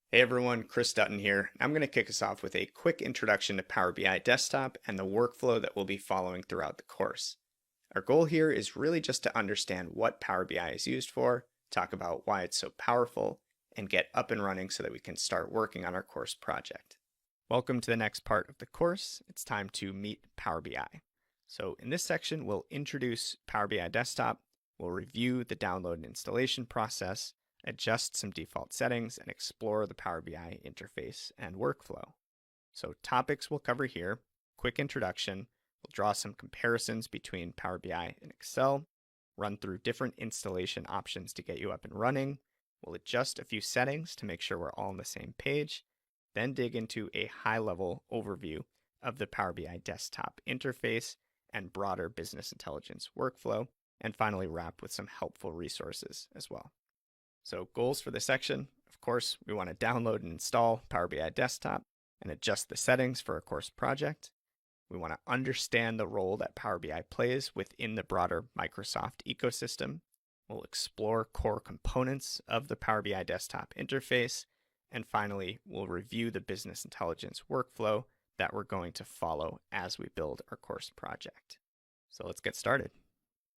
Hey everyone, Chris Dutton here. I'm going to kick us off with a quick introduction to Power BI Desktop and the workflow that we'll be following throughout the course. Our goal here is really just to understand what Power BI is used for, talk about why it's so powerful, and get up and running so that we can start working on our course project. Welcome to the next part of the course. It's time to meet Power BI. So in this section, we'll introduce Power BI Desktop, we'll review the download and installation process, adjust some default settings, and explore the Power BI interface and workflow. So topics we'll cover here: quick introduction, we'll draw some comparisons between Power BI and Excel, run through different installation options to get you up and running, we'll adjust a few settings to make sure we're all on the same page, then dig into a high-level overview of the Power BI desktop interface and broader business intelligence workflow, and finally wrap with some helpful resources as well. So goals for this section: of course, we want to download and install Power BI Desktop and adjust the settings for a course project. We want to understand the role that Power BI plays within the broader Microsoft ecosystem. We'll explore core components of the Power BI Desktop interface. And finally, we'll review the business intelligence workflow that we're going to follow as we build our course project. So let's get started.